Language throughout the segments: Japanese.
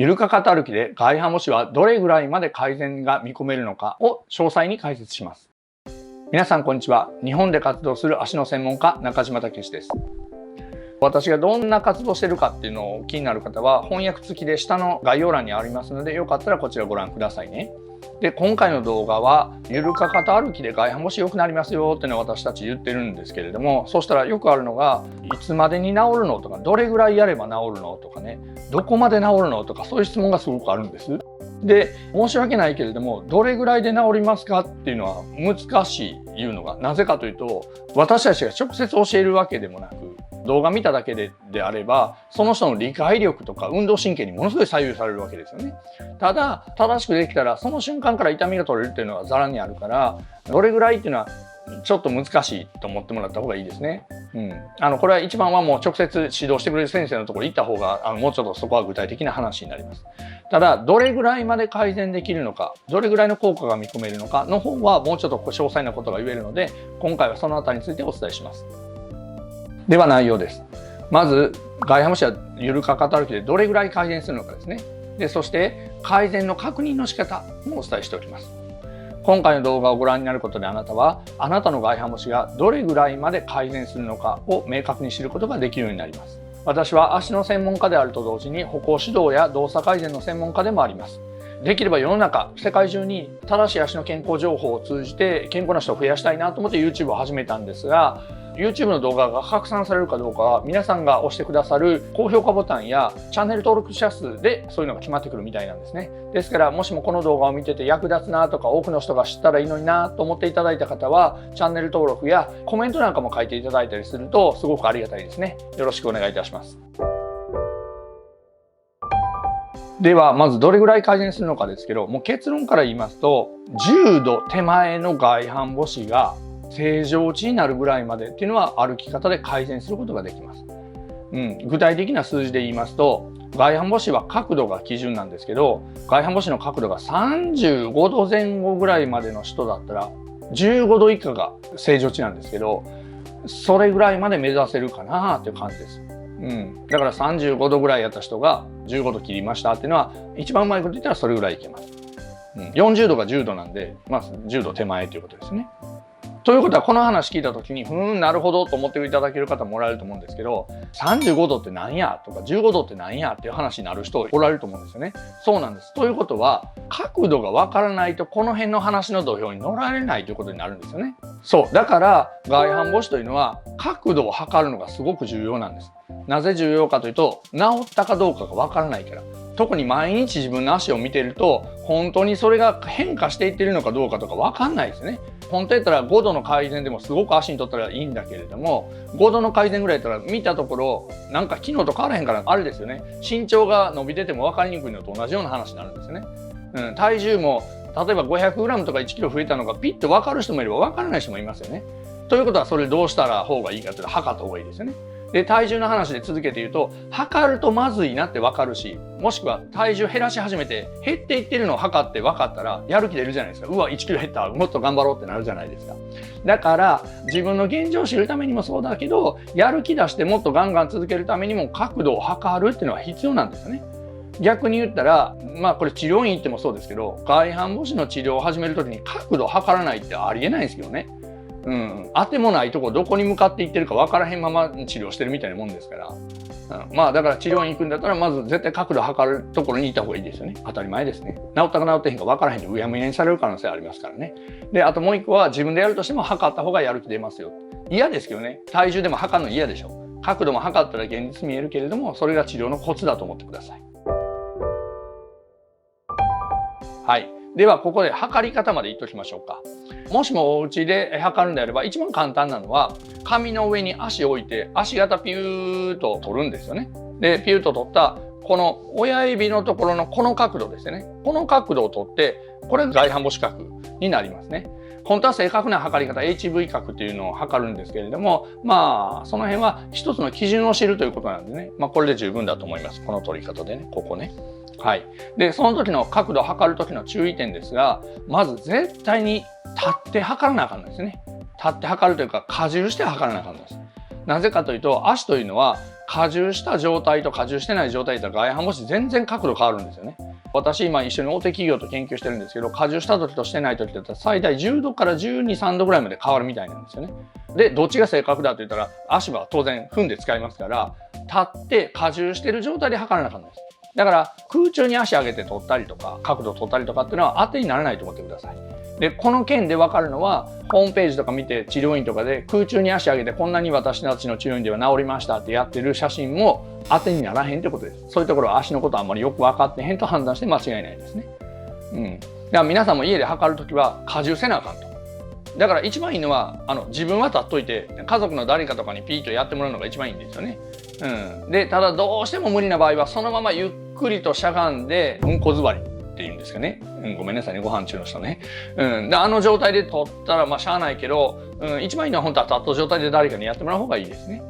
ゆるかかと歩きで外反母趾はどれぐらいまで改善が見込めるのかを詳細に解説します。皆さんこんにちは。日本で活動する足の専門家中島武史です。私がどんな活動してるかっていうのを気になる方は翻訳付きで下の概要欄にありますので、よかったらこちらご覧くださいね。で、今回の動画はゆるかかと歩きで外反母趾良くなりますよっていうのを私たち言ってるんですけれども、そうしたらよくあるのが、いつまでに治るのとか、どれぐらいやれば治るのとかね、どこまで治るのとか、そういう質問がすごくあるんです。で、申し訳ないけれども、どれぐらいで治りますかっていうのは難しい言うのが、なぜかというと、私たちが直接教えるわけでもなく、動画見ただけであれば、その人の理解力とか運動神経にものすごい左右されるわけですよね。ただ、正しくできたら、その瞬間から痛みが取れるっていうのはざらにあるから、どれぐらいっていうのはちょっと難しいと思ってもらった方がいいですね。これは一番はもう直接指導してくれる先生のところに行った方が、もうちょっとそこは具体的な話になります。ただ、どれぐらいまで改善できるのか、どれぐらいの効果が見込めるのかの方はもうちょっと詳細なことが言えるので、今回はそのあたりについてお伝えします。では内容です。まず、外反母趾はゆるかかと歩きでどれぐらい改善するのかですね。で、そして改善の確認の仕方もお伝えしておきます。今回の動画をご覧になることであなたは、あなたの外反母趾がどれぐらいまで改善するのかを明確に知ることができるようになります。私は足の専門家であると同時に歩行指導や動作改善の専門家でもあります。できれば世の中、世界中に正しい足の健康情報を通じて健康な人を増やしたいなと思って YouTube を始めたんですが、YouTube の動画が拡散されるかどうかは皆さんが押してくださる高評価ボタンやチャンネル登録者数でそういうのが決まってくるみたいなんですね。ですからもしもこの動画を見てて役立つなとか多くの人が知ったらいいのになと思っていただいた方はチャンネル登録やコメントなんかも書いていただいたりするとすごくありがたいですね。よろしくお願いいたします。ではまずどれぐらい改善するのかですけど、もう結論から言いますと10度手前の外反母趾が正常値になるぐらいまでっていうのは歩き方で改善することができます。具体的な数字で言いますと、外反母趾は角度が基準なんですけど、外反母趾の角度が35度前後ぐらいまでの人だったら15度以下が正常値なんですけど、それぐらいまで目指せるかなっていう感じです。だから35度ぐらいやった人が15度切りましたっていうのは一番うまいこと言ったらそれぐらいいけます。40度が10度なんで、10度手前ということですね。ということはこの話聞いた時になるほどと思っていただける方もおられると思うんですけど、35度って何やとか15度って何やっていう話になる人おられると思うんですよね。そうなんです。ということは角度がわからないとこの辺の話の土俵に乗られないということになるんですよね。そうだから外反母趾というのは角度を測るのがすごく重要なんです。なぜ重要かというと、治ったかどうかがわからないから。特に毎日自分の足を見てると本当にそれが変化していってるのかどうかとかわかんないですね。本当やったら5度の改善でもすごく足にとったらいいんだけれども、5度の改善ぐらいやったら見たところなんか昨日と変わらへんからあれですよね。身長が伸びてても分かりにくいのと同じような話になるんですよね。体重も例えば 500g とか 1kg 増えたのがピッと分かる人もいれば分からない人もいますよね。ということはそれどうしたら方がいいかというと測った方がいいですよね。で、体重の話で続けて言うと、測るとまずいなって分かるし、もしくは体重減らし始めて減っていってるのを測って分かったらやる気出るじゃないですか。うわ、1キロ減った、もっと頑張ろうってなるじゃないですか。だから自分の現状を知るためにもそうだけど、やる気出してもっとガンガン続けるためにも角度を測るっていうのは必要なんですよね。逆に言ったら、これ治療院行ってもそうですけど、外反母趾の治療を始める時に角度を測らないってありえないんですけどね。当てもないとこどこに向かっていってるか分からへんまま治療してるみたいなもんですから、だから治療院行くんだったらまず絶対角度測るところに行った方がいいですよね。当たり前ですね。治ったか治ってへんか分からへんでうやむやにされる可能性ありますからね。で、あともう一個は自分でやるとしても測った方がやる気出ますよ。嫌ですけどね。体重でも測るの嫌でしょ。角度も測ったら現実見えるけれども、それが治療のコツだと思ってください。はい。ではここで測り方まで言っておきましょうか。もしもお家で測るんであれば一番簡単なのは紙の上に足を置いて足型ピューと取るんですよね。で、ピューと取ったこの親指のところのこの角度ですよね。この角度を取ってこれが外反母趾角になりますね。本当は正確な測り方 HV 角というのを測るんですけれども、その辺は一つの基準を知るということなんでね、これで十分だと思います。この取り方でね、ここね。はい。で、その時の角度を測る時の注意点ですが、まず絶対に立って測らなあかんのですね。立って測るというか、荷重して測らなあかんのです。なぜかというと、足というのは荷重した状態と荷重してない状態だったら外反母趾全然角度変わるんですよね。私今一緒に大手企業と研究してるんですけど、荷重した時としてない時だったら最大10度から12、3度ぐらいまで変わるみたいなんですよね。で、どっちが正確だと言ったら、足は当然踏んで使いますから、立って荷重してる状態で測らなきゃいけないです。だから空中に足上げて取ったりとか、角度取ったりとかっていうのは当てにならないと思ってください。で、この件で分かるのは、ホームページとか見て治療院とかで空中に足上げてこんなに私たちの治療院では治りましたってやってる写真も当てにならへんってことです。そういうところは足のことあんまりよく分かってへんと判断して間違いないですね。だから皆さんも家で測るときは荷重せなあかんと。だから一番いいのは自分は立っといて家族の誰かとかにピーッとやってもらうのが一番いいんですよね。でただどうしても無理な場合はそのままゆっくりとしゃがんでうんこ座りっていうんですかね、ごめんなさいねご飯中の人ね、で状態で取ったらしゃあないけど、一番いいのは本当は立った状態で誰かにやってもらう方がいいですね。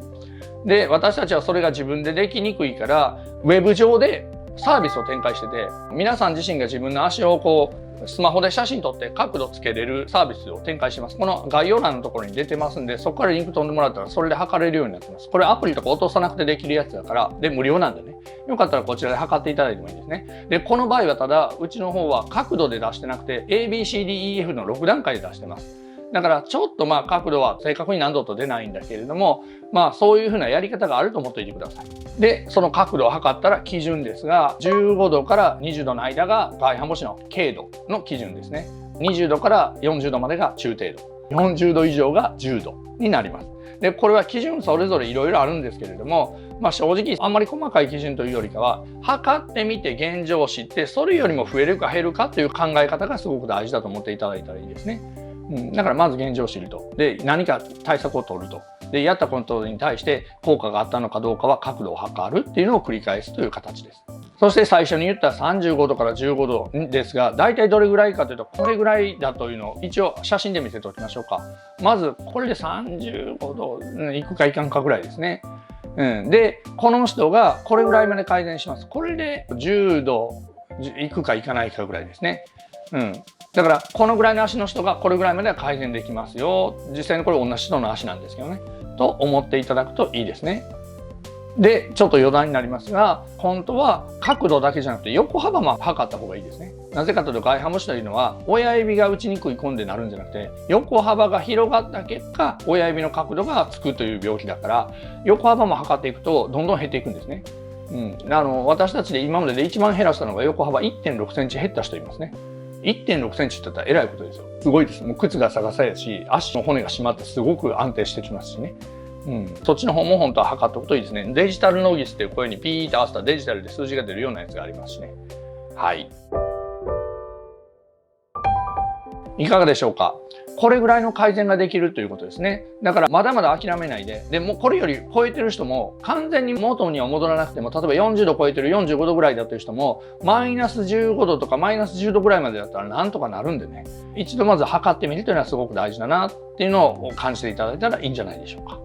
で私たちはそれが自分でできにくいからウェブ上でサービスを展開してて、皆さん自身が自分の足をこうスマホで写真撮って角度つけれるサービスを展開してます。この概要欄のところに出てますんで、そこからリンク飛んでもらったらそれで測れるようになってます。これアプリとか落とさなくてできるやつだから、で無料なんでね、よかったらこちらで測っていただいてもいいですね。でこの場合はただうちの方は角度で出してなくて ABCDEF の6段階で出してます。だからちょっと角度は正確に何度と出ないんだけれども、そういうふうなやり方があると思っておいてください。でその角度を測ったら基準ですが、15度から20度の間が外反母趾の軽度の基準ですね。20度から40度までが中程度、40度以上が重度になります。でこれは基準それぞれいろいろあるんですけれども、正直あんまり細かい基準というよりかは測ってみて現状を知って、それよりも増えるか減るかという考え方がすごく大事だと思っていただいたらいいですね。だからまず現状を知ると。で何か対策を取ると。でやったことに対して効果があったのかどうかは角度を測るっていうのを繰り返すという形です。そして最初に言った35度から15度ですが、大体どれぐらいかというとこれぐらいだというのを一応写真で見せておきましょうか。まずこれで35度いくかいかんかぐらいですね。でこの人がこれぐらいまで改善します。これで10度いくかいかないかぐらいですね。だからこのぐらいの足の人がこれぐらいまでは改善できますよ。実際にこれ同じ人の足なんですけどね。と思っていただくといいですね。でちょっと余談になりますが、本当は角度だけじゃなくて横幅も測った方がいいですね。なぜかというと外反母趾というのは親指が内に食い込んでなるんじゃなくて、横幅が広がった結果親指の角度がつくという病気だから、横幅も測っていくとどんどん減っていくんですね。私たちで今までで一番減らしたのが横幅 1.6 センチ減った人いますね。1.6 センチって言ったらえらいことですよ。すごいです。もう靴が逆さやし、足の骨が締まってすごく安定してきますしね。そっちの方も本当は測っておくといいですね。デジタルノギスっていう声にピーッと合わせたらデジタルで数字が出るようなやつがありますしね。はい。いかがでしょうか。これぐらいの改善ができるということですね。だからまだまだ諦めないで、もうこれより超えてる人も完全に元には戻らなくても、例えば40度超えてる45度ぐらいだという人もマイナス15度とかマイナス10度ぐらいまでだったらなんとかなるんでね、一度まず測ってみるというのはすごく大事だなっていうのを感じていただいたらいいんじゃないでしょうか。